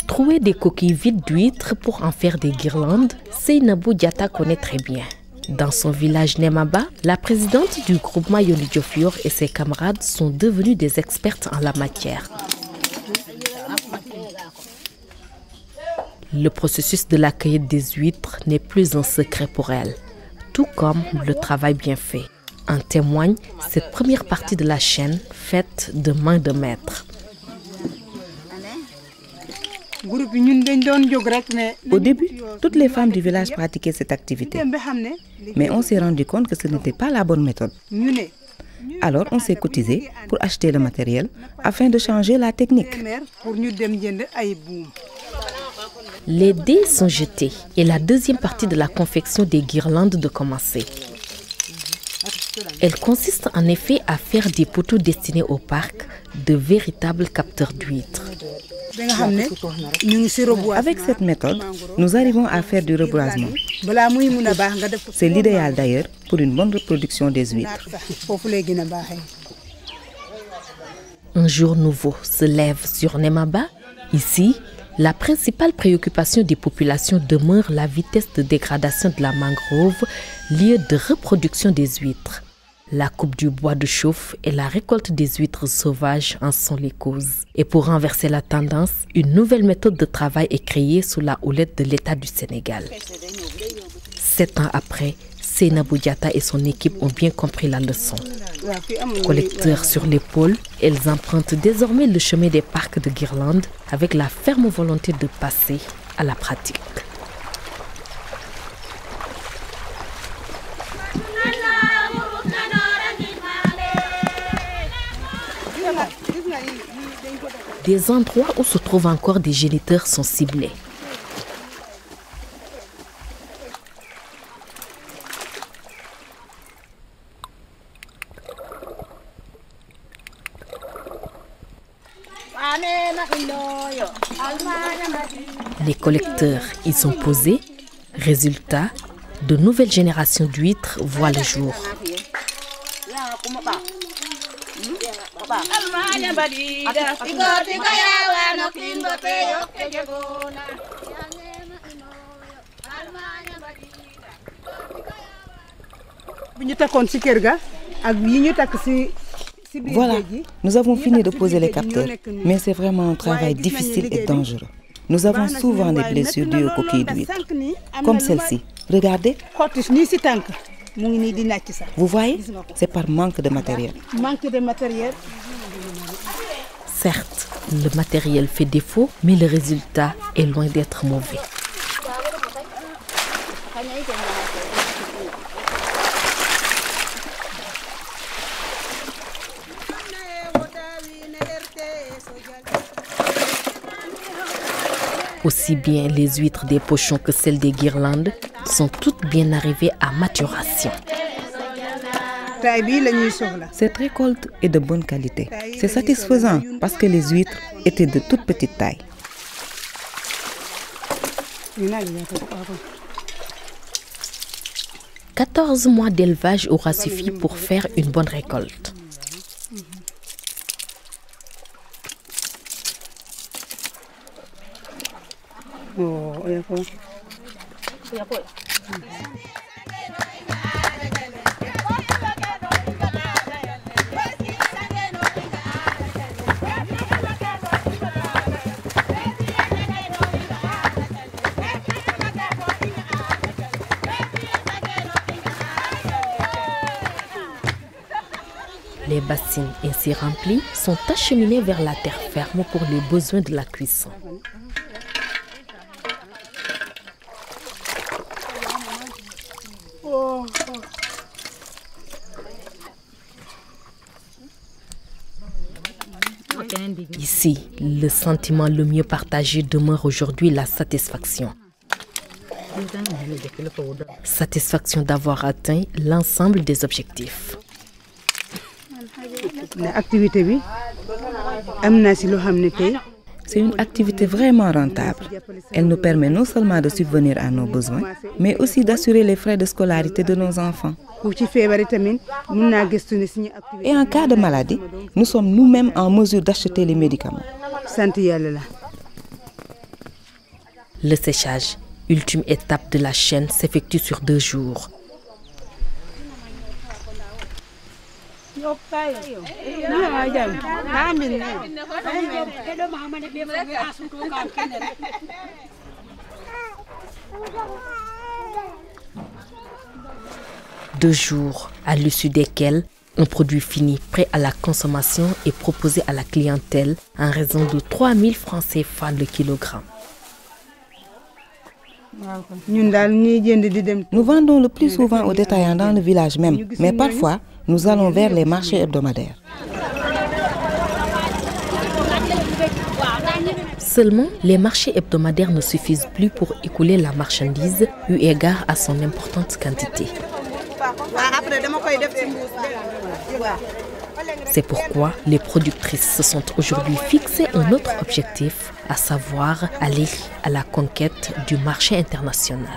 Trouver des coquilles vides d'huîtres pour en faire des guirlandes, Seynabou Diatta connaît très bien. Dans son village Nemaba, la présidente du groupement Yoni Diofior et ses camarades sont devenus des expertes en la matière. Le processus de la cueillette des huîtres n'est plus un secret pour elle, tout comme le travail bien fait. En témoigne cette première partie de la chaîne faite de main de maître. Au début, toutes les femmes du village pratiquaient cette activité. Mais on s'est rendu compte que ce n'était pas la bonne méthode. Alors on s'est cotisé pour acheter le matériel afin de changer la technique. Les dés sont jetés et la deuxième partie de la confection des guirlandes de commencer. Elle consiste en effet à faire des poteaux destinés au parc, de véritables capteurs d'huîtres. Avec cette méthode, nous arrivons à faire du reboisement. C'est l'idéal d'ailleurs pour une bonne reproduction des huîtres. Un jour nouveau se lève sur Nemaba. Ici, la principale préoccupation des populations demeure la vitesse de dégradation de la mangrove, lieu de reproduction des huîtres. La coupe du bois de chauffe et la récolte des huîtres sauvages en sont les causes. Et pour renverser la tendance, une nouvelle méthode de travail est créée sous la houlette de l'État du Sénégal. 7 ans après, Seynabou Diatta et son équipe ont bien compris la leçon. Collecteurs sur l'épaule, elles empruntent désormais le chemin des parcs de guirlandes avec la ferme volonté de passer à la pratique. Des endroits où se trouvent encore des géniteurs sont ciblés. Les collecteurs y sont posés. Résultat, de nouvelles générations d'huîtres voient le jour. Voilà, nous avons fini de poser les capteurs, mais c'est vraiment un travail difficile et dangereux. Nous avons souvent des blessures dues aux coquilles d'huîtres, comme celle-ci. Regardez. Vous voyez, c'est par manque de matériel. Certes, le matériel fait défaut, mais le résultat est loin d'être mauvais. Aussi bien les huîtres des pochons que celles des guirlandes sont toutes bien arrivées à maturation. Cette récolte est de bonne qualité. C'est satisfaisant parce que les huîtres étaient de toute petite taille. 14 mois d'élevage aura suffi pour faire une bonne récolte. Les bassines ainsi remplies sont acheminées vers la terre ferme pour les besoins de la cuisson. Ici, le sentiment le mieux partagé demeure aujourd'hui la satisfaction. Satisfaction d'avoir atteint l'ensemble des objectifs. C'est une activité vraiment rentable. Elle nous permet non seulement de subvenir à nos besoins, mais aussi d'assurer les frais de scolarité de nos enfants. Et en cas de maladie, nous sommes nous-mêmes en mesure d'acheter les médicaments. Le séchage, ultime étape de la chaîne, s'effectue sur 2 jours. Deux jours, à l'issue desquels un produit fini prêt à la consommation est proposé à la clientèle en raison de 3 000 francs CFA le kilogramme. Nous vendons le plus souvent aux détaillants dans le village même, mais parfois, nous allons vers les marchés hebdomadaires. Seulement, les marchés hebdomadaires ne suffisent plus pour écouler la marchandise eu égard à son importante quantité. C'est pourquoi les productrices se sont aujourd'hui fixées un autre objectif, à savoir aller à la conquête du marché international.